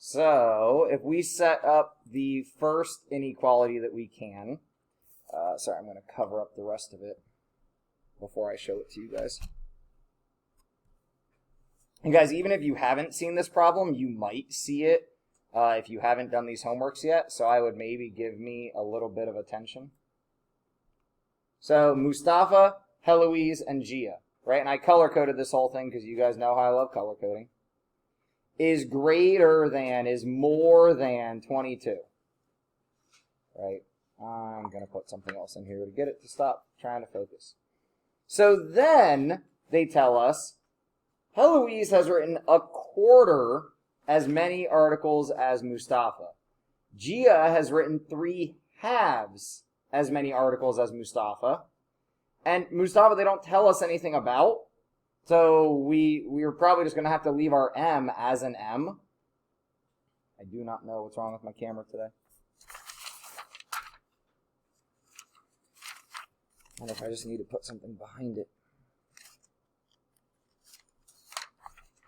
So if we set up the first inequality that we can, sorry, I'm going to cover up the rest of it before I show it to you guys. And guys, even if you haven't seen this problem, you might see it if you haven't done these homeworks yet. So I would maybe give me a little bit of attention. So Mustafa, Heloise, and Gia, right? And I color-coded this whole thing because you guys know how I love color coding. Is greater than, is more than 22, right? I'm going to put something else in here to get it to stop trying to focus. So then they tell us Heloise has written a quarter as many articles as Mustafa. Gia has written 3/2 as many articles as Mustafa. And Mustafa, they don't tell us anything about. So we're probably just going to have to leave our M as an M. I do not know what's wrong with my camera today. I wonder if I just need to put something behind it.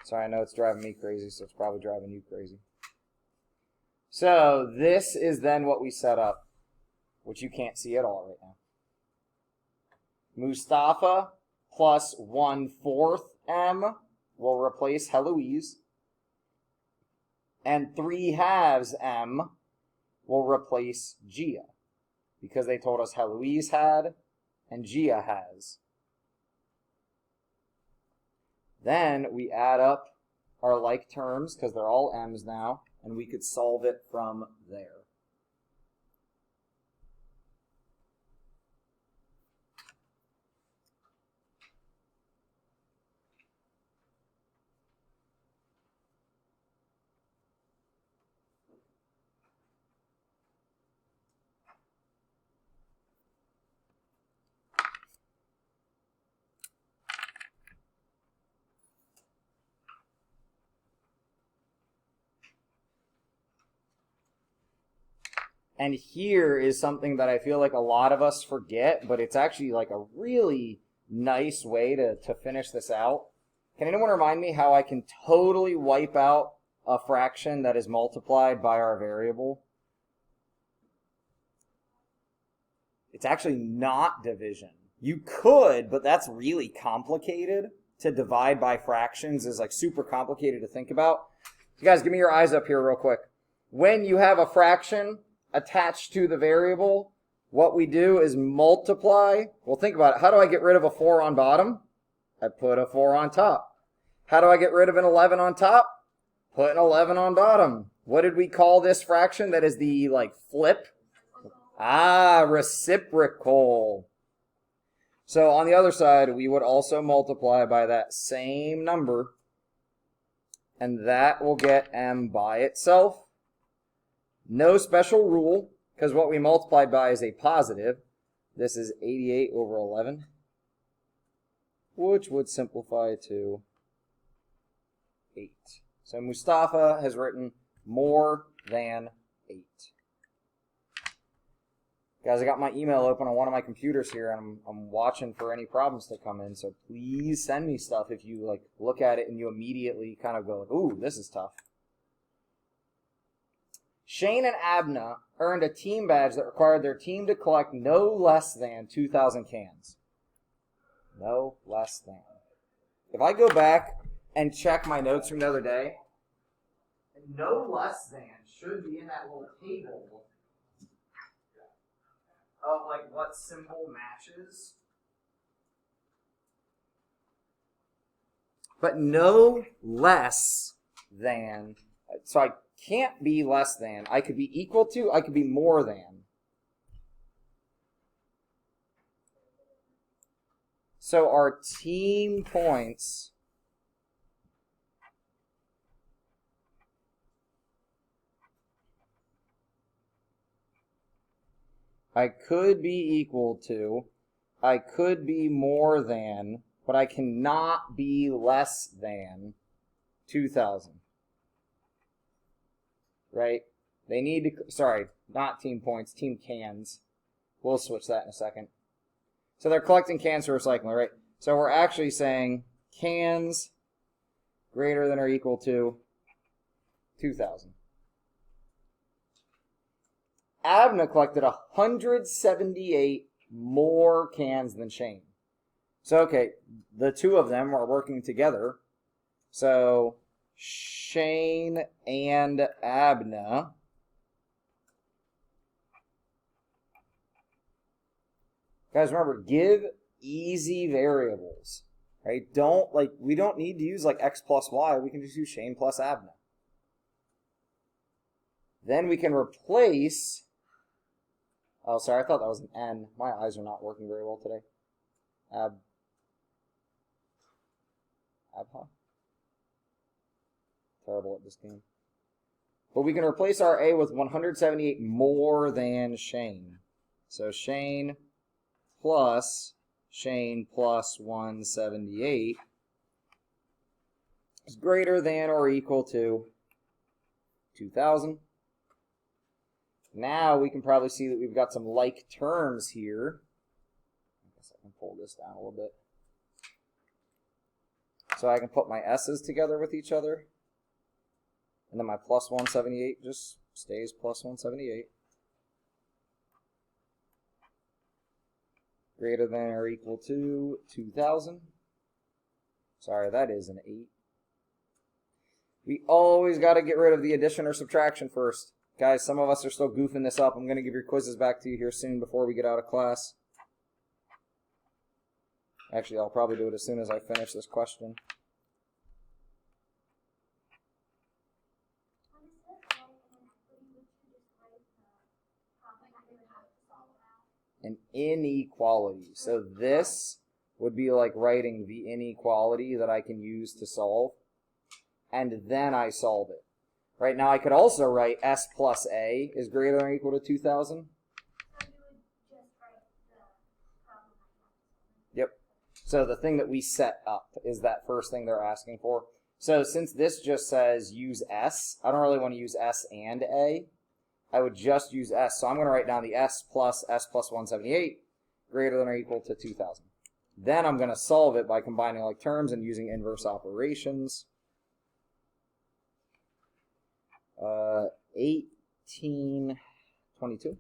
Sorry, I know it's driving me crazy, so it's probably driving you crazy. So this is then what we set up, which you can't see at all right now. Mustafa plus 1/4 M will replace Heloise. And 3/2 M will replace Gia. Because they told us Heloise had and Gia has. Then we add up our like terms, because they're all M's now, and we could solve it from there. And here is something that I feel like a lot of us forget, but it's actually like a really nice way to finish this out. Can anyone remind me how I can totally wipe out a fraction that is multiplied by our variable? It's actually not division. You could, but that's really complicated. To divide by fractions is like super complicated to think about. You guys, give me your eyes up here real quick. When you have a fraction attached to the variable, what we do is multiply. Well, think about it. How do I get rid of a 4 on bottom? I put a 4 on top. How do I get rid of an 11 on top? Put an 11 on bottom. What did we call this fraction that is the, like, flip? Reciprocal. So on the other side, we would also multiply by that same number, and that will get M by itself. No special rule, because what we multiplied by is a positive. This is 88 over 11, which would simplify to 8. So Mustafa has written more than 8. Guys, I got my email open on one of my computers here, and I'm watching for any problems to come in, so please send me stuff if you like look at it and you immediately kind of go, ooh, this is tough. Shane and Abna earned a team badge that required their team to collect no less than 2,000 cans. No less than. If I go back and check my notes from the other day, no less than should be in that little table of like what symbol matches. But no less than, so I can't be less than. I could be equal to, I could be more than. So our team points I could be equal to, I could be more than, but I cannot be less than 2,000. Right? They need to, sorry, not team points, team cans. We'll switch that in a second. So they're collecting cans for recycling, right? So we're actually saying cans greater than or equal to 2,000. Abna collected 178 more cans than Shane. So, okay, the two of them are working together. So, Shane and Abna guys, remember, give easy variables, right? We don't need to use like x plus y. We can just use Shane plus Abna. Then we can replace, oh, sorry, I thought that was an N. My eyes are not working very well today. Abha? Terrible at this game. But we can replace our A with 178 more than Shane. So Shane plus 178 is greater than or equal to 2,000. Now we can probably see that we've got some like terms here. I guess I can pull this down a little bit. So I can put my S's together with each other. And then my plus 178 just stays plus 178. Greater than or equal to 2,000. Sorry, that is an 8. We always got to get rid of the addition or subtraction first. Guys, some of us are still goofing this up. I'm going to give your quizzes back to you here soon before we get out of class. Actually, I'll probably do it as soon as I finish this question. An inequality. So this would be like writing the inequality that I can use to solve, and then I solve it. Right now I could also write S plus A is greater than or equal to 2,000. Yep. So the thing that we set up is that first thing they're asking for. So since this just says use S, I don't really want to use S and A. I would just use S. So I'm going to write down the S plus 178 greater than or equal to 2,000. Then I'm going to solve it by combining like terms and using inverse operations. 1822.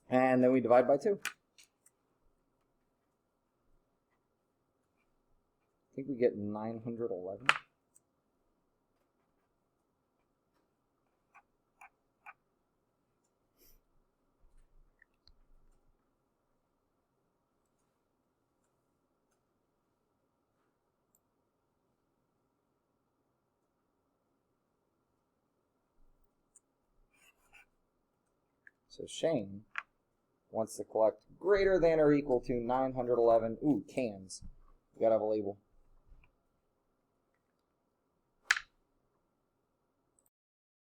And then we divide by 2. I think we get 911. So Shane wants to collect greater than or equal to 911, cans. We gotta have a label.